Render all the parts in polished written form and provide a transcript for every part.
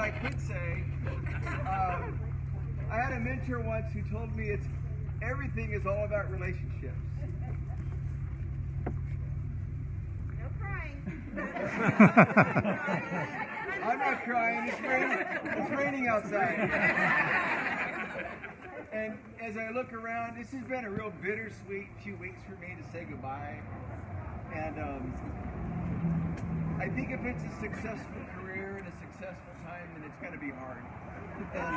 I could say. I had a mentor once who told me everything is all about relationships. No crying. I'm not crying. It's raining outside. And as I look around, this has been a real bittersweet few weeks for me to say goodbye. And I think if it's a successful career and a successful time, then it's going to be hard. And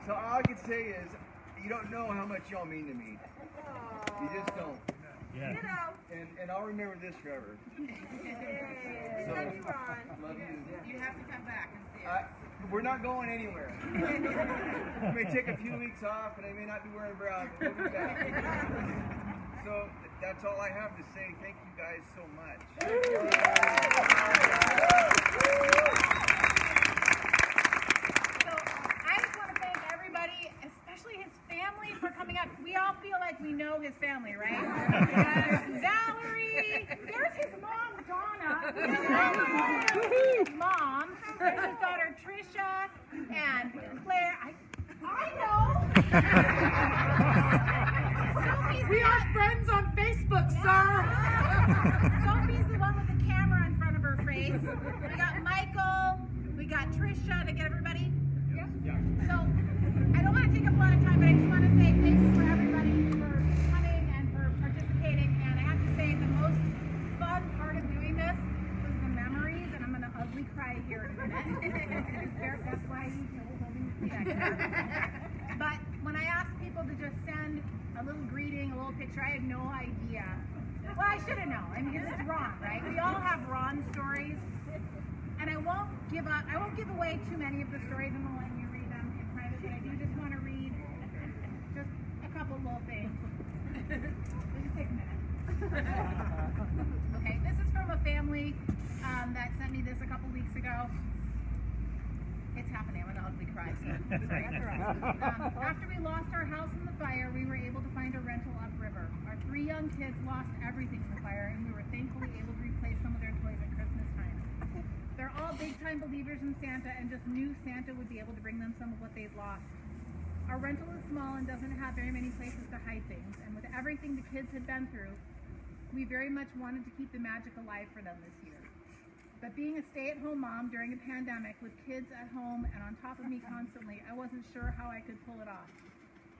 so all I can say is, you don't know how much y'all mean to me. You just don't. Yeah. And I'll remember this forever. Love you, Ron. Love you. You have to come back and see us. We're not going anywhere. I may take a few weeks off, and I may not be wearing brown, but we'll be back. So that's all I have to say. Thank you guys so much. So I just want to thank everybody, especially his family, for coming out. We all feel like we know his family, right? There's Valerie. There's his mom, Donna. There's his mom. There's his daughter, Trisha. And Claire. I know. We are friends on Facebook, sir. Sophie's the one with the camera in front of her face. We got Michael. We got Trisha to get everybody. So I don't want to take up a lot of time, but I just want to say thanks for everybody for coming and for participating. And I have to say the most fun part of doing this was the memories, and I'm going to ugly cry here in a minute. That's why he's holding the But when I asked people to just send a little greeting, a little picture, I had no idea. Well, I should have known. I mean, because it's Ron, right? We all have Ron stories. And I won't give away too many of the stories. I'm going to let you read them in private, but I do just want to read just a couple little things. It'll just take a minute. Okay, this is from a family that sent me this a couple weeks ago. It's happening. I'm going to ugly cry. So sorry. After we lost our house in the fire, we were able to find a rental upriver. Our 3 young kids lost everything in the fire, and we were thankfully able to replace some of their toys at Christmas time. They're all big-time believers in Santa and just knew Santa would be able to bring them some of what they've lost. Our rental is small and doesn't have very many places to hide things, and with everything the kids had been through, we very much wanted to keep the magic alive for them this year. But being a stay-at-home mom during a pandemic with kids at home and on top of me constantly, I wasn't sure how I could pull it off.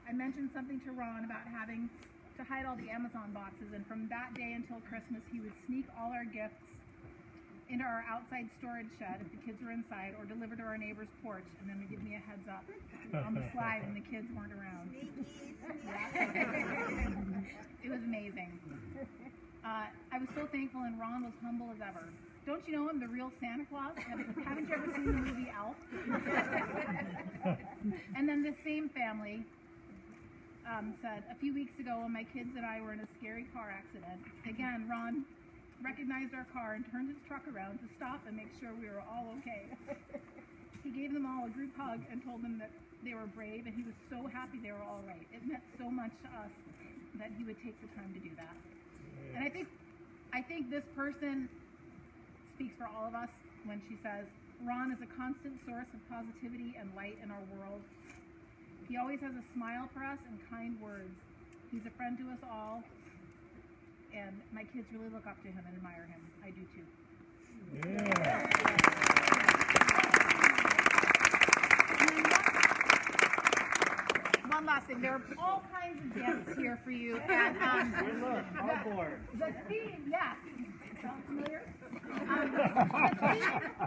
I mentioned something to Ron about having to hide all the Amazon boxes, and from that day until Christmas, he would sneak all our gifts into our outside storage shed if the kids were inside, or deliver to our neighbor's porch, and then would give me a heads up on the slide when the kids weren't around. It was amazing. I was so thankful, and Ron was humble as ever. Don't you know him, the real Santa Claus? Haven't you ever seen the movie Elf? And then this same family said, a few weeks ago when my kids and I were in a scary car accident, again, Ron recognized our car and turned his truck around to stop and make sure we were all okay. He gave them all a group hug and told them that they were brave, and he was so happy they were all right. It meant so much to us that he would take the time to do that. And I think this person speaks for all of us when she says, Ron is a constant source of positivity and light in our world. He always has a smile for us and kind words. He's a friend to us all, and my kids really look up to him and admire him. I do too. Yeah. One last thing. There are all kinds of gifts here for you. And the theme, yes. Sound familiar?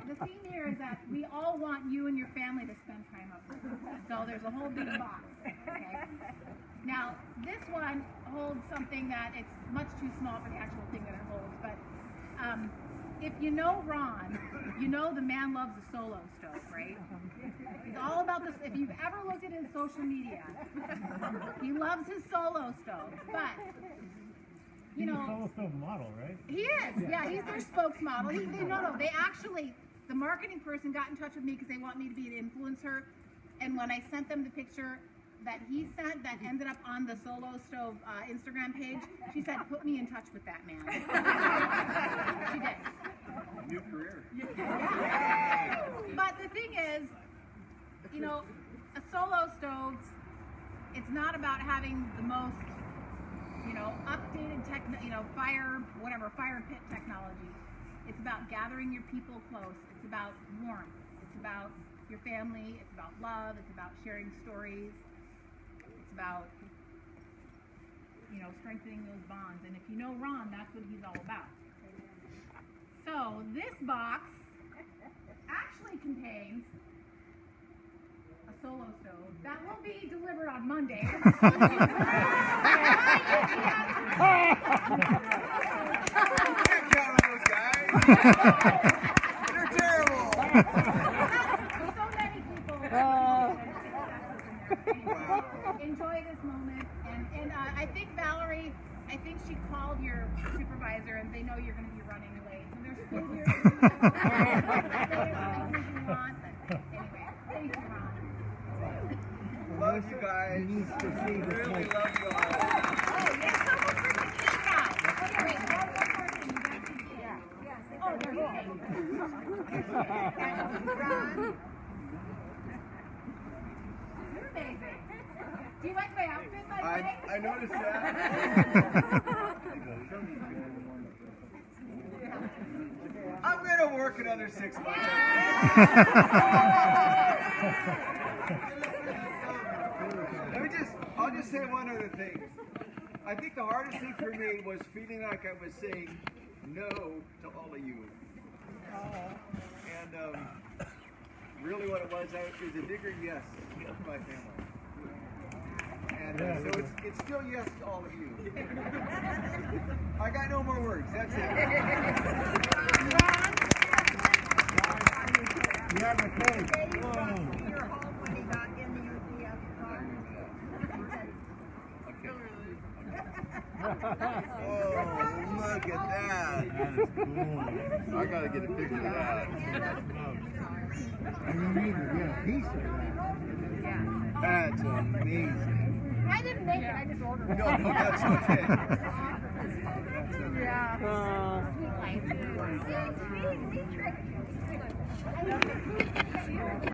The theme here is that we all want you and your family to spend time up with. So there's a whole big box. Okay? Now, this one holds something that it's much too small for the actual thing that it holds, but if you know Ron, you know the man loves a solo stove, right? It's all about this. If you've ever looked at his social media, he loves his solo stove, but you know, he's a solo stove model, right? He is. Yeah, he's their spokesmodel. They actually, the marketing person got in touch with me because they want me to be an influencer, and when I sent them the picture that he sent that ended up on the Solo Stove Instagram page, she said, put me in touch with that man. She did. New career. Yeah. you know, a solo stove, it's not about having the most, you know, updated fire pit technology. It's about gathering your people close. It's about warmth. It's about your family. It's about love. It's about sharing stories. It's about, you know, strengthening those bonds. And if you know Ron, that's what he's all about. So this box actually contains a solo stove that will be delivered on Monday. I can't count on those guys. They're terrible. So many people. Enjoy this moment. And I think Valerie, she called your supervisor and they know you're going to be running late. So there's food here. Anyway, thank you, Ron. Love you guys. Really love you all. Oh, yes, someone bring the cake out. Okay, wait, one more person. Oh, there's Ron. You're amazing. Do you like my outfit, by the way? I noticed that. I'm gonna work another 6 months. I'll just say one other thing. I think the hardest thing for me was feeling like I was saying no to all of you. And really what it was a bigger yes to my family. And so it's still yes to all of you. I got no more words. That's it. You have a cake. Oh, look at that. That is cool. I gotta get a picture of that. And you need to get a piece of that. That's amazing. I didn't make it, I just ordered it. No, that's okay. Yeah. Sweet life.